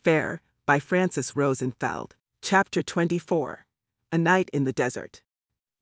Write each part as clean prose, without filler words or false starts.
Fair, by Frances Rosenfeld. Chapter 24. A Night in the Desert.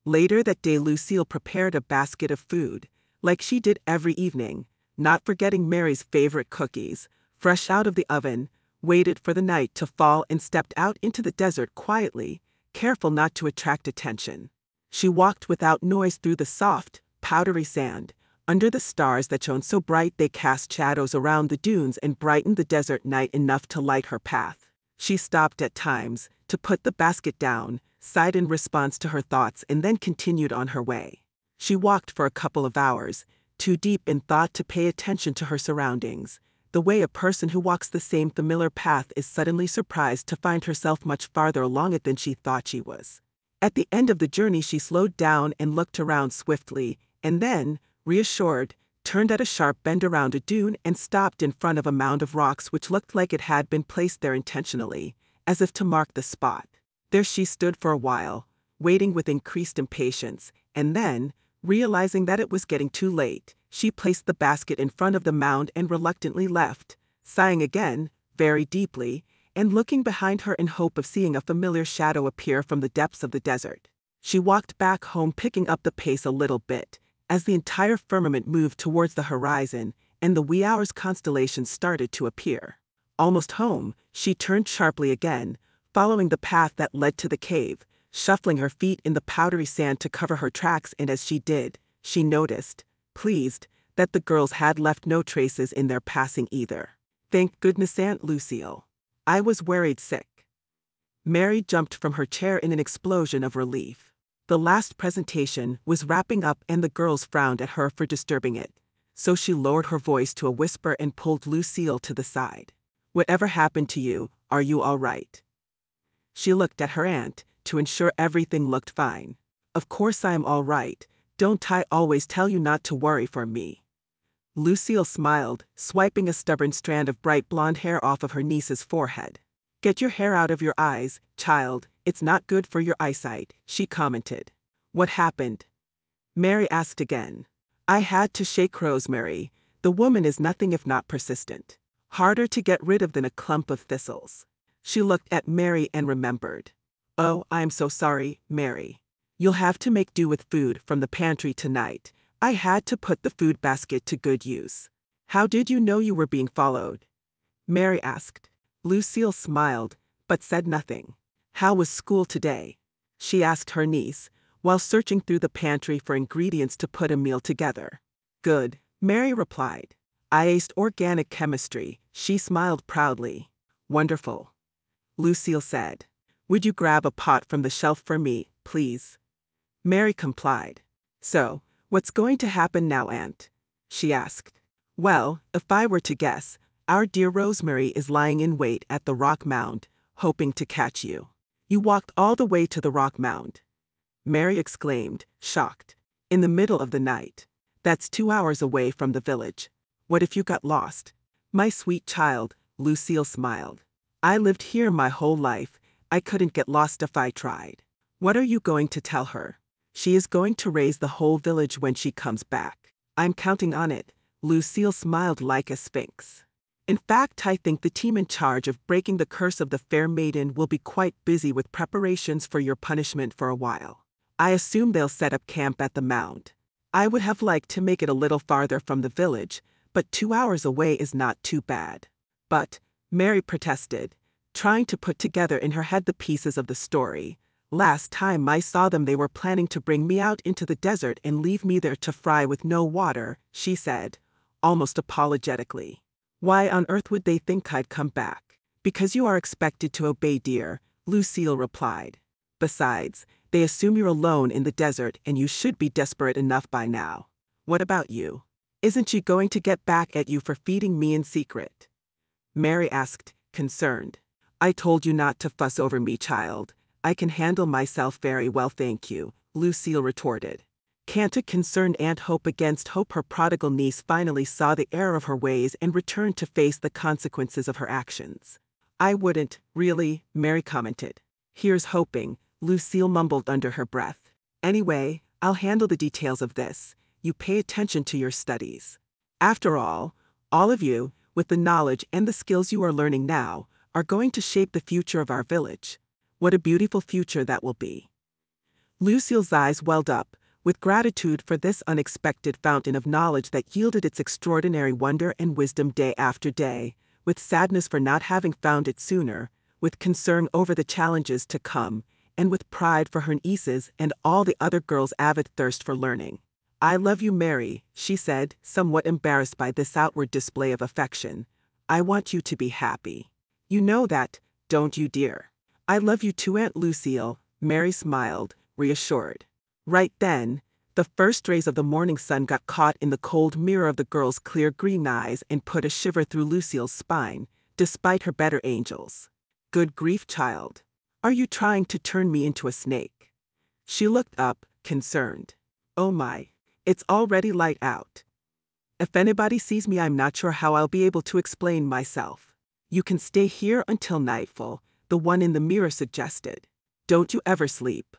Later that day, Lucille prepared a basket of food, like she did every evening, not forgetting Mary's favorite cookies, fresh out of the oven, waited for the night to fall and stepped out into the desert quietly, careful not to attract attention. She walked without noise through the soft, powdery sand, under the stars that shone so bright they cast shadows around the dunes and brightened the desert night enough to light her path. She stopped at times, to put the basket down, sighed in response to her thoughts, and then continued on her way. She walked for a couple of hours, too deep in thought to pay attention to her surroundings, the way a person who walks the same familiar path is suddenly surprised to find herself much farther along it than she thought she was. At the end of the journey, she slowed down and looked around swiftly, and then, reassured, turned at a sharp bend around a dune and stopped in front of a mound of rocks which looked like it had been placed there intentionally, as if to mark the spot. There she stood for a while, waiting with increased impatience, and then, realizing that it was getting too late, she placed the basket in front of the mound and reluctantly left, sighing again, very deeply, and looking behind her in hope of seeing a familiar shadow appear from the depths of the desert. She walked back home, picking up the pace a little bit, as the entire firmament moved towards the horizon and the wee hours constellations started to appear. Almost home, she turned sharply again, following the path that led to the cave, shuffling her feet in the powdery sand to cover her tracks, and as she did, she noticed, pleased, that the girls had left no traces in their passing either. Thank goodness, Aunt Lucille. I was worried sick. Mary jumped from her chair in an explosion of relief. The last presentation was wrapping up and the girls frowned at her for disturbing it, so she lowered her voice to a whisper and pulled Lucille to the side. Whatever happened to you, are you all right? She looked at her aunt, to ensure everything looked fine. Of course I'm all right, don't I always tell you not to worry for me? Lucille smiled, swiping a stubborn strand of bright blonde hair off of her niece's forehead. Get your hair out of your eyes, child, it's not good for your eyesight, she commented. What happened? Mary asked again. I had to shake Rosemary. The woman is nothing if not persistent. Harder to get rid of than a clump of thistles. She looked at Mary and remembered. Oh, I'm so sorry, Mary. You'll have to make do with food from the pantry tonight. I had to put the food basket to good use. How did you know you were being followed? Mary asked. Lucille smiled, but said nothing. How was school today? She asked her niece, while searching through the pantry for ingredients to put a meal together. Good, Mary replied. I aced organic chemistry, she smiled proudly. Wonderful. Lucille said. Would you grab a pot from the shelf for me, please? Mary complied. So, what's going to happen now, Aunt? She asked. Well, if I were to guess, our dear Rosemary is lying in wait at the rock mound, hoping to catch you. You walked all the way to the rock mound? Mary exclaimed, shocked. In the middle of the night. That's 2 hours away from the village. What if you got lost? My sweet child, Lucille smiled. I lived here my whole life. I couldn't get lost if I tried. What are you going to tell her? She is going to raise the whole village when she comes back. I'm counting on it. Lucille smiled like a sphinx. In fact, I think the team in charge of breaking the curse of the fair maiden will be quite busy with preparations for your punishment for a while. I assume they'll set up camp at the mound. I would have liked to make it a little farther from the village, but 2 hours away is not too bad. But, Mary protested, trying to put together in her head the pieces of the story. Last time I saw them, they were planning to bring me out into the desert and leave me there to fry with no water, she said, almost apologetically. Why on earth would they think I'd come back? Because you are expected to obey, dear, Lucille replied. Besides, they assume you're alone in the desert and you should be desperate enough by now. What about you? Isn't she going to get back at you for feeding me in secret? Mary asked, concerned. I told you not to fuss over me, child. I can handle myself very well, thank you, Lucille retorted. Can't a concerned aunt hope against hope? Her prodigal niece finally saw the error of her ways and returned to face the consequences of her actions. I wouldn't, really, Mary commented. Here's hoping, Lucille mumbled under her breath. Anyway, I'll handle the details of this. You pay attention to your studies. After all of you, with the knowledge and the skills you are learning now, are going to shape the future of our village. What a beautiful future that will be. Lucille's eyes welled up, with gratitude for this unexpected fountain of knowledge that yielded its extraordinary wonder and wisdom day after day, with sadness for not having found it sooner, with concern over the challenges to come, and with pride for her nieces and all the other girls' avid thirst for learning. "I love you, Mary," she said, somewhat embarrassed by this outward display of affection. "I want you to be happy. You know that, don't you, dear?" "I love you too, Aunt Lucille," Mary smiled, reassured. Right then, the first rays of the morning sun got caught in the cold mirror of the girl's clear green eyes and put a shiver through Lucille's spine, despite her better angels. "Good grief, child. Are you trying to turn me into a snake?" She looked up, concerned. "Oh my, it's already light out. If anybody sees me, I'm not sure how I'll be able to explain myself." "You can stay here until nightfall," the one in the mirror suggested. "Don't you ever sleep?"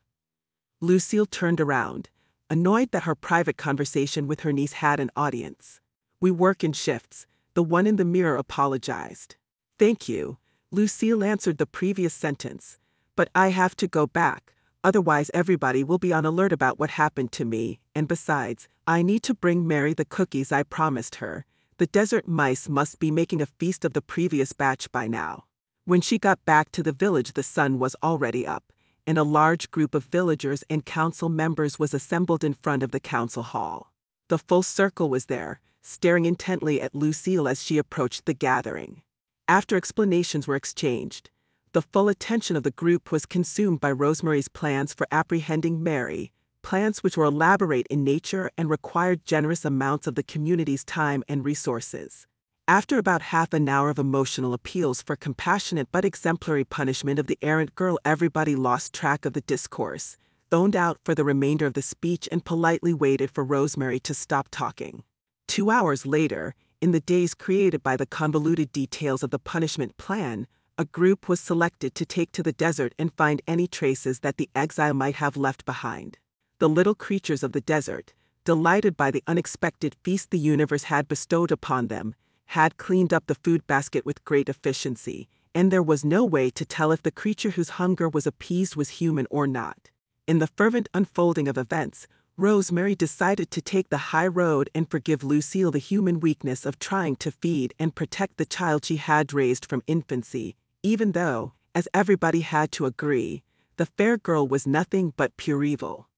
Lucille turned around, annoyed that her private conversation with her niece had an audience. "We work in shifts," the one in the mirror apologized. "Thank you," Lucille answered the previous sentence. "But I have to go back, otherwise everybody will be on alert about what happened to me, and besides, I need to bring Mary the cookies I promised her. The desert mice must be making a feast of the previous batch by now." When she got back to the village, the sun was already up, and a large group of villagers and council members was assembled in front of the council hall. The full circle was there, staring intently at Lucille as she approached the gathering. After explanations were exchanged, the full attention of the group was consumed by Rosemary's plans for apprehending Mary, plans which were elaborate in nature and required generous amounts of the community's time and resources. After about half an hour of emotional appeals for compassionate but exemplary punishment of the errant girl, everybody lost track of the discourse, zoned out for the remainder of the speech, and politely waited for Rosemary to stop talking. 2 hours later, in the days created by the convoluted details of the punishment plan, a group was selected to take to the desert and find any traces that the exile might have left behind. The little creatures of the desert, delighted by the unexpected feast the universe had bestowed upon them, had cleaned up the food basket with great efficiency, and there was no way to tell if the creature whose hunger was appeased was human or not. In the fervent unfolding of events, Rosemary decided to take the high road and forgive Lucille the human weakness of trying to feed and protect the child she had raised from infancy, even though, as everybody had to agree, the fair girl was nothing but pure evil.